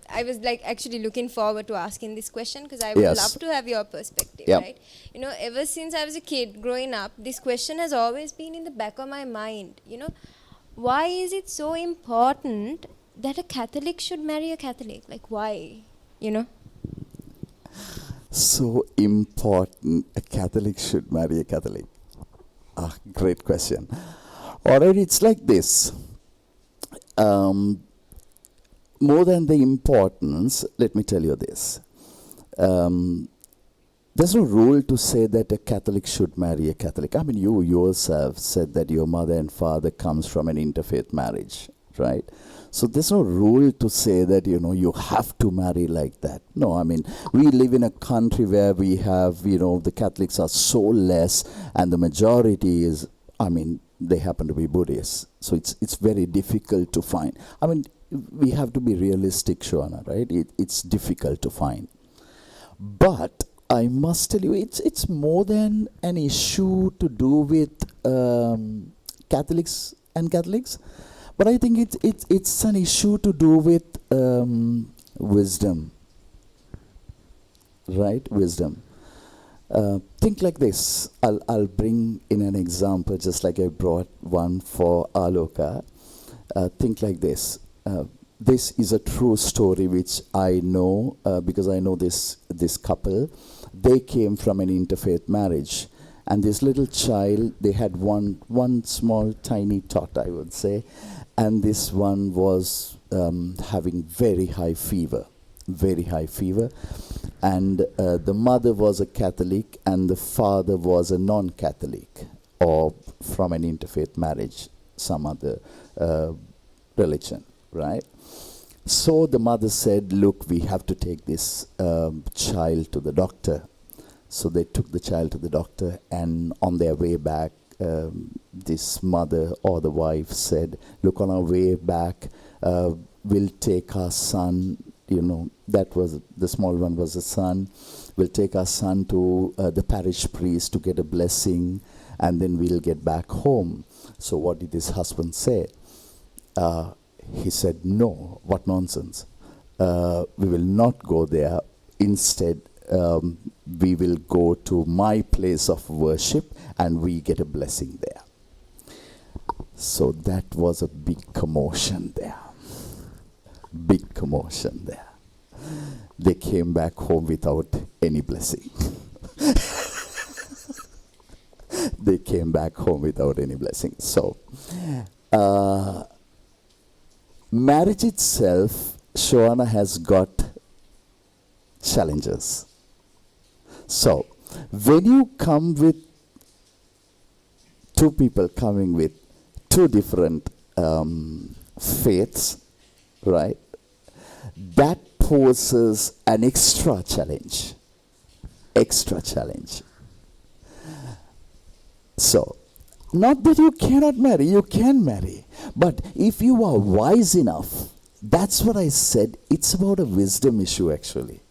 I was like actually looking forward to asking this question because I would Yes. love to have your perspective, Yep. right? Ever since I was a kid growing up, this question has always been in the back of my mind. Why is it so important that a Catholic should marry a Catholic? Like, why? So important, a Catholic should marry a Catholic. Great question. All right, it's like this. More than the importance, let me tell you this. There's no rule to say that a Catholic should marry a Catholic. I mean, you yourself said that your mother and father comes from an interfaith marriage, right? So there's no rule to say that, you have to marry like that. No, I mean, we live in a country where we have, the Catholics are so less and the majority is, they happen to be Buddhists. So it's very difficult to find. I mean, we have to be realistic, Shovana, right? It's difficult to find. But I must tell you, it's more than an issue to do with Catholics and Catholics. But I think it's an issue to do with wisdom, right? Wisdom. Think like this. I'll bring in an example, just like I brought one for Aloka. Think like this. This is a true story which I know because I know this couple. They came from an interfaith marriage. And this little child, they had one small tiny tot, I would say. And this one was having very high fever. And the mother was a Catholic and the father was a non-Catholic or from an interfaith marriage, some other religion, right? So the mother said, look, we have to take this child to the doctor. So they took the child to the doctor, and on their way back, this mother or the wife said, look, on our way back, we'll take our son, that was, the small one was a son, we'll take our son to the parish priest to get a blessing, and then we'll get back home. So what did his husband say? He said, no, what nonsense. We will not go there. Instead, we will go to my place of worship and we get a blessing there. So that was a big commotion there. Big commotion there. They came back home without any blessing. They came back home without any blessing. So, marriage itself, Shovana, has got challenges. So, when you come with two people coming with two different faiths, right, that poses an extra challenge. Extra challenge. So, not that you cannot marry, you can marry. But if you are wise enough, that's what I said, it's about a wisdom issue actually.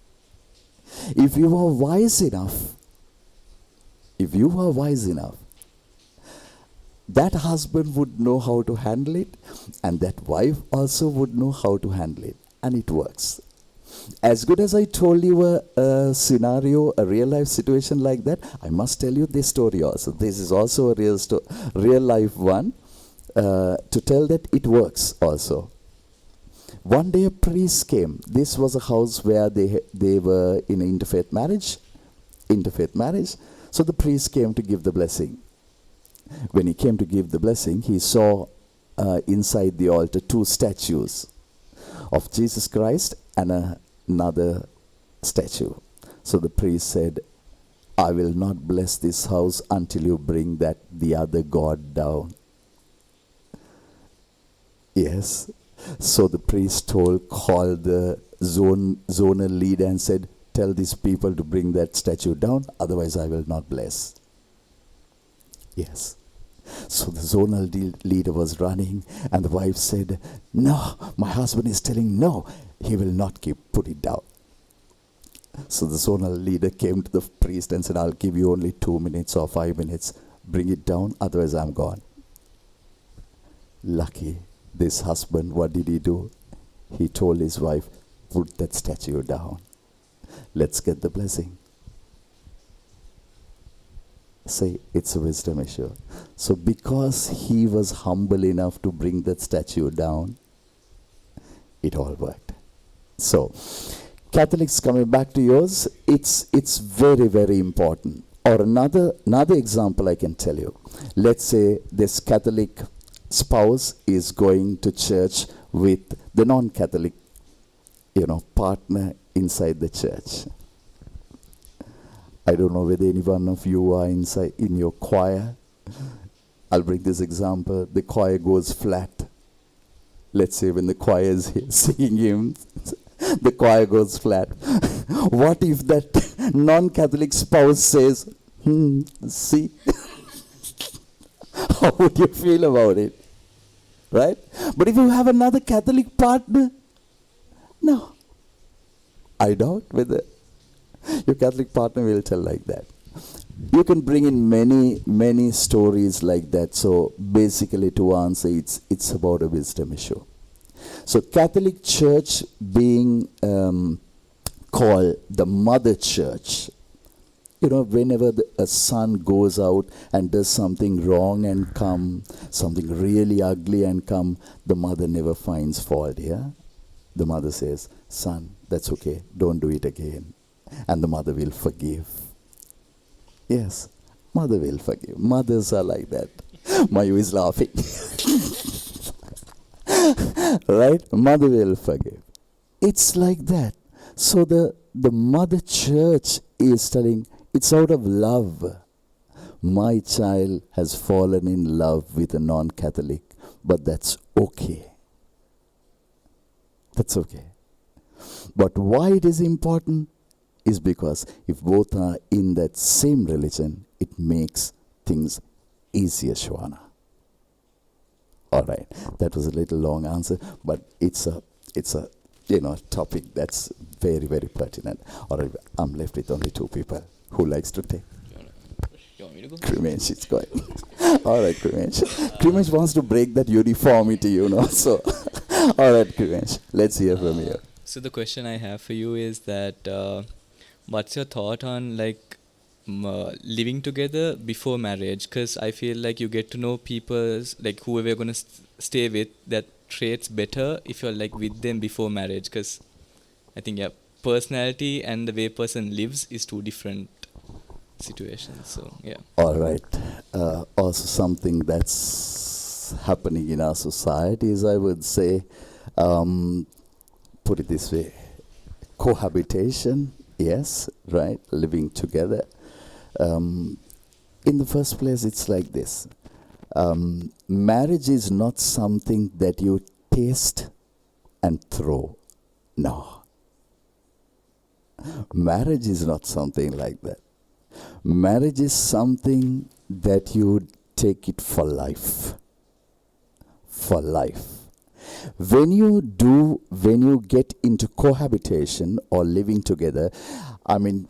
If you are wise enough, that husband would know how to handle it, and that wife also would know how to handle it, and it works. As good as I told you a scenario, a real life situation like that, I must tell you this story also. This is also a real life one, to tell that it works also. One day a priest came. This was a house where they were in an interfaith marriage. So the priest came to give the blessing. When he came to give the blessing, he saw inside the altar two statues of Jesus Christ and another statue. So the priest said, I will not bless this house until you bring the other God down. Yes. So the priest called the zonal leader and said, tell these people to bring that statue down, otherwise I will not bless. Yes. So the zonal leader was running, and the wife said, no, my husband is telling no, he will not put it down. So the zonal leader came to the priest and said, I'll give you only 2 minutes or 5 minutes, bring it down, otherwise I'm gone. Lucky, this husband, what did he do? He told his wife, put that statue down. Let's get the blessing. Say, it's a wisdom issue. So because he was humble enough to bring that statue down, it all worked. So, Catholics, coming back to yours, it's very, very important. Or another example I can tell you. Let's say this Catholic spouse is going to church with the non-Catholic, partner inside the church. I don't know whether any one of you are inside in your choir. I'll bring this example. The choir goes flat. Let's say when the choir is singing hymns, the choir goes flat. What if that non-Catholic spouse says, see? How would you feel about it? Right? But if you have another Catholic partner, no. I doubt whether your Catholic partner will tell like that. You can bring in many, many stories like that. So basically to answer, it's about a wisdom issue. So Catholic Church being called the Mother Church, whenever a son goes out and does something wrong and something really ugly and the mother never finds fault, yeah? The mother says, son, that's okay, don't do it again. And the mother will forgive. Yes, mother will forgive. Mothers are like that. Mayu is laughing. Right? Mother will forgive. It's like that. So the Mother Church is telling, it's out of love. My child has fallen in love with a non-Catholic, but that's okay. That's okay. But why it is important is because if both are in that same religion, it makes things easier, Shovana? All right, that was a little long answer, but it's a topic that's very, very pertinent. All right, I'm left with only two people. Who likes to take? You want me to go? Chrimesh is going. All right, Chrimesh. Chrimesh wants to break that uniformity, So, all right, Chrimesh, let's hear from you. So the question I have for you is that what's your thought on living together before marriage? Because I feel like you get to know people's, like whoever you're going to stay with, that traits better if you're like with them before marriage. Because I think, personality and the way person lives is two different situations. So, yeah. All right. Also something that's happening in our societies, I would say, put it this way, cohabitation, yes, right, living together. In the first place, it's like this. Marriage is not something that you taste and throw. No. Marriage is not something like that. Marriage is something that you take it for life. For life. When you get into cohabitation or living together, I mean,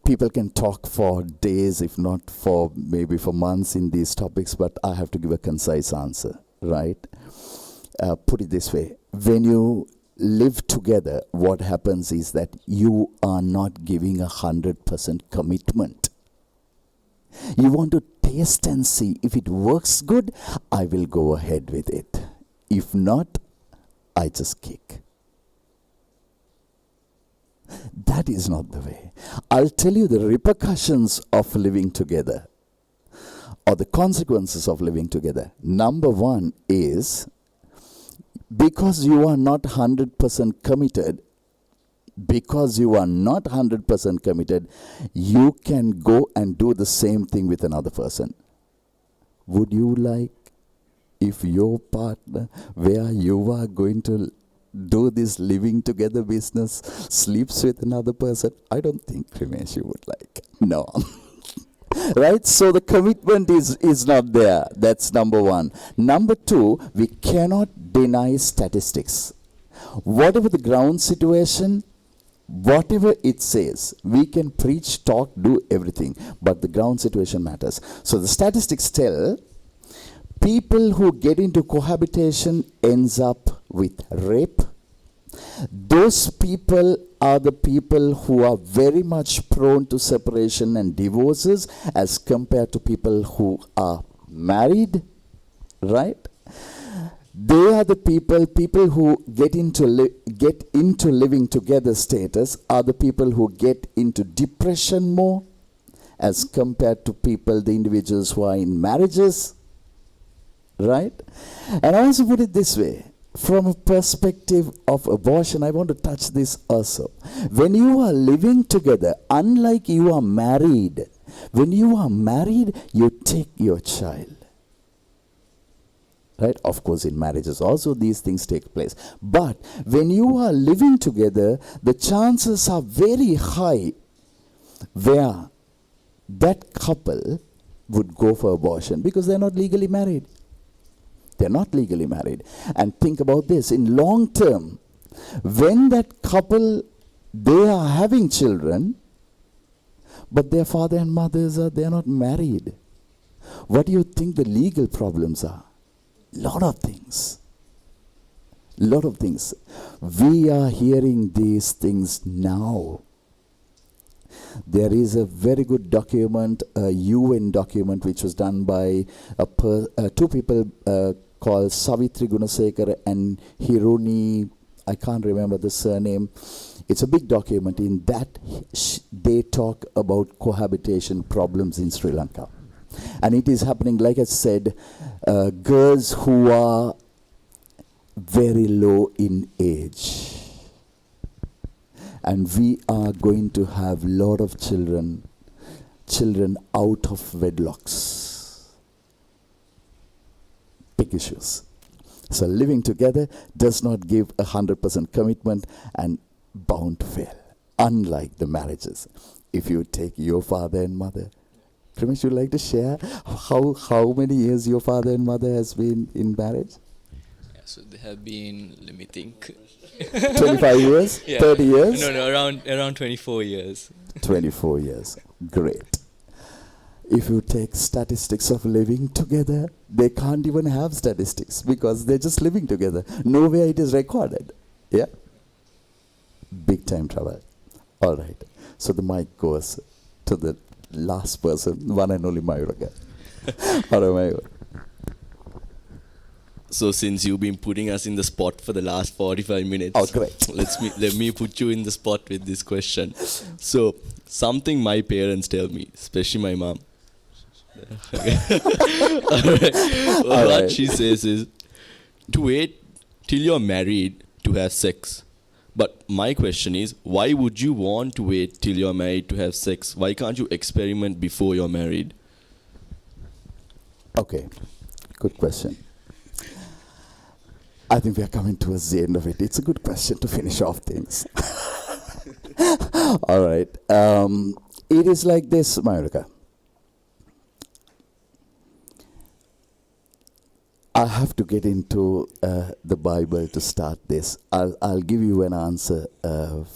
people can talk for days, if not for maybe for months in these topics, but I have to give a concise answer, right? Put it this way. When you live together, what happens is that you are not giving 100% commitment. You want to taste and see. If it works good, I will go ahead with it. If not, I just kick. That is not the way. I'll tell you the repercussions of living together, or the consequences of living together. Number one is, because you are not 100% committed, you can go and do the same thing with another person. Would you like, if your partner, where you are going to do this living together business, sleeps with another person? I don't think, Chrimesh, you would like. No. Right? So the commitment is not there. That's number one. Number two, we cannot deny statistics. Whatever the ground situation, whatever it says, we can preach, talk, do everything, but the ground situation matters. So the statistics tell people who get into cohabitation ends up with rape. Those people are the people who are very much prone to separation and divorces as compared to people who are married, right? They are the people who get into living together status are the people who get into depression more as compared to the individuals who are in marriages, right? And I also put it this way. From a perspective of abortion, I want to touch this also. When you are living together, unlike you are married, when you are married, you take your child. Right? Of course, in marriages also these things take place. But when you are living together, the chances are very high where that couple would go for abortion because they're not legally married. They're not legally married. And think about this. In long term, when that couple, they are having children, but their father and mothers they're not married. What do you think the legal problems are? Lot of things. We are hearing these things now. There is a very good document, a UN document, which was done by two people called Savitri Gunasekara and Hiruni, I can't remember the surname. It's a big document. In that, they talk about cohabitation problems in Sri Lanka. And it is happening, like I said, girls who are very low in age. And we are going to have a lot of children out of wedlocks. Big issues. So living together does not give 100% commitment and bound to fail. Unlike the marriages. If you take your father and mother, Chrimesh, would you like to share how many years your father and mother has been in marriage? Yeah, so they have been, let me think. 25 years? Yeah. 30 years? No, around 24 years. 24 years. Great. If you take statistics of living together, they can't even have statistics because they're just living together. Nowhere it is recorded. Yeah? Big time trouble. All right. So the mic goes to the last person, one and only Mayuraka. All right, Mayur. So since you've been putting us in the spot for the last 45 minutes, Oh, great. let me put you in the spot with this question. So something my parents tell me, especially my mom. Alright. What Alright. she says is to wait till you're married to have sex. But my question is, why would you want to wait till you're married to have sex? Why can't you experiment before you're married? Okay. Good question. I think we are coming towards the end of it. It's a good question to finish off things. All right. It is like this, Mayuraka. I have to get into the Bible to start this. I'll give you an answer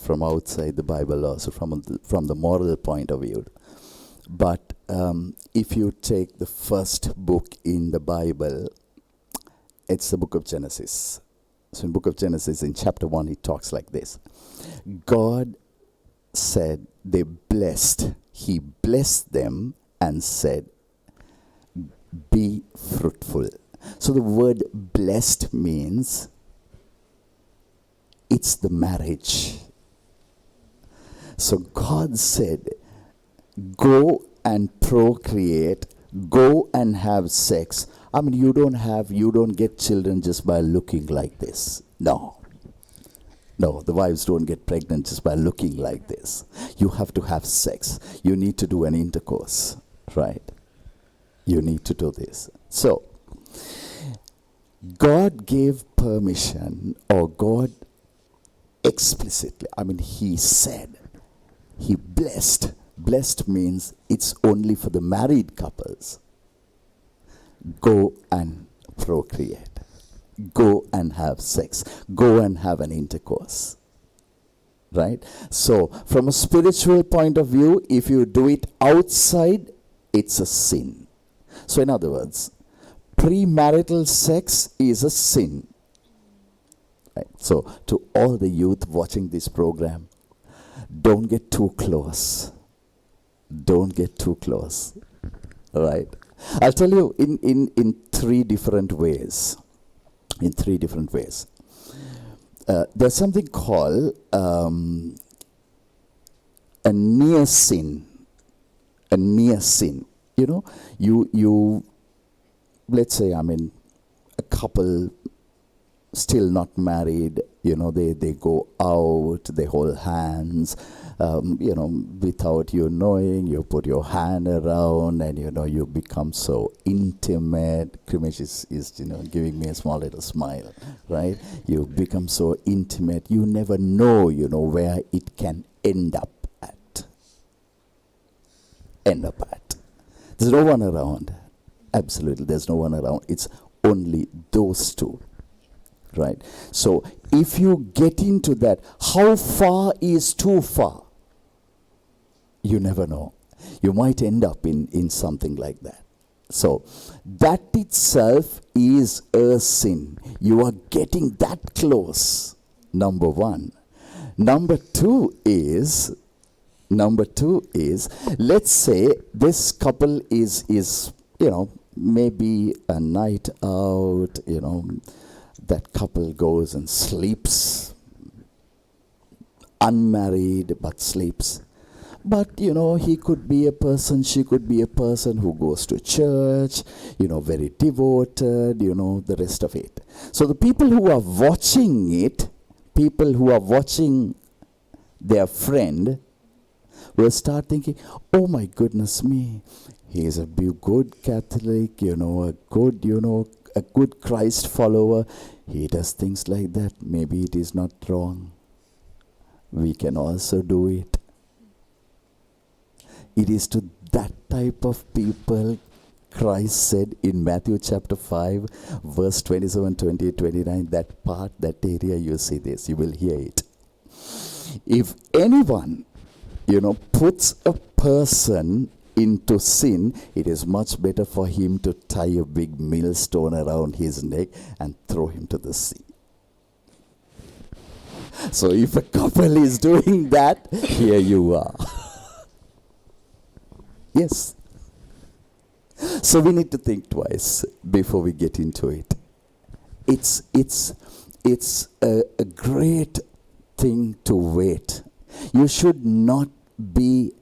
from outside the Bible, also from the moral point of view. But if you take the first book in the Bible, it's the book of Genesis. So in the book of Genesis, in chapter 1, it talks like this. God said they blessed. He blessed them and said, be fruitful. So the word blessed means it's the marriage. So God said, go and procreate, go and have sex. I mean, you don't get children just by looking like this. No, the wives don't get pregnant just by looking like this. You have to have sex. You need to do an intercourse, right? You need to do this. So, God gave permission, or God explicitly, He said, He blessed. Blessed means it's only for the married couples. Go and procreate. Go and have sex. Go and have an intercourse. Right? So, from a spiritual point of view, if you do it outside, it's a sin. So, in other words, premarital sex is a sin. Right? So, to all the youth watching this program, don't get too close. Don't get too close. Right? I'll tell you in three different ways. In three different ways. There's something called a near sin. A near sin. You know, you let's say, a couple still not married, they go out, they hold hands, without you knowing, you put your hand around and, you become so intimate. Chrimesh is giving me a small little smile, right? You become so intimate, you never know, where it can end up at. There's no one around. Absolutely, there's no one around. It's only those two, right? So if you get into that, how far is too far? You never know. You might end up in something like that. So that itself is a sin. You are getting that close, number one. Number two is, let's say this couple is maybe a night out, that couple goes and sleeps, unmarried but sleeps. But, he could be a person, she could be a person who goes to church, very devoted, the rest of it. So the people who are watching it, people who are watching their friend, will start thinking, oh my goodness me, he is a good Catholic, a good Christ follower. He does things like that. Maybe it is not wrong. We can also do it. It is to that type of people Christ said in Matthew chapter 5, verse 27, 28, 29, that part, that area, you see this, you will hear it. If anyone, puts a person into sin, it is much better for him to tie a big millstone around his neck and throw him to the sea. So if a couple is doing that, here you are. Yes. So we need to think twice before we get into it. It's a great thing to wait. You should not be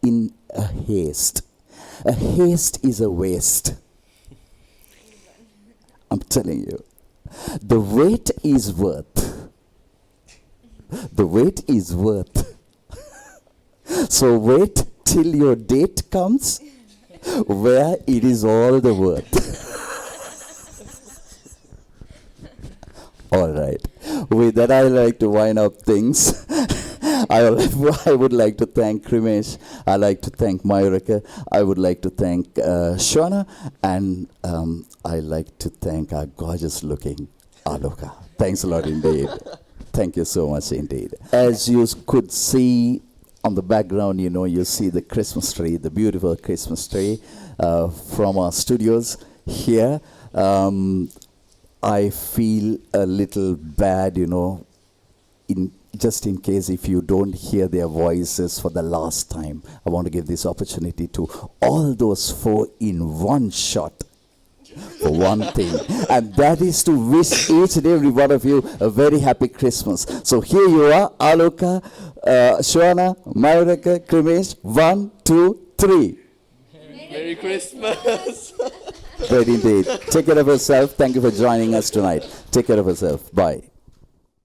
in a haste. A haste is a waste. I'm telling you. The wait is worth. The wait is worth. So wait till your date comes where it is all the worth. All right. With that, I like to wind up things. I would like to thank Chrimesh. I like to thank Mayuraka. I would like to thank Shovana. And I like to thank our gorgeous-looking Aloka. Thanks a lot indeed. Thank you so much indeed. As you could see on the background, you see the Christmas tree, the beautiful Christmas tree from our studios here. I feel a little bad, just in case if you don't hear their voices for the last time. I want to give this opportunity to all those 4 in one shot for one thing, and that is to wish each and every one of you a very happy Christmas. So here you are, Aloka, Shovana, Mayuraka, Chrimesh. 1, 2, 3. Merry Christmas. Great indeed. Take care of yourself. Thank you for joining us tonight. Take care of yourself. Bye.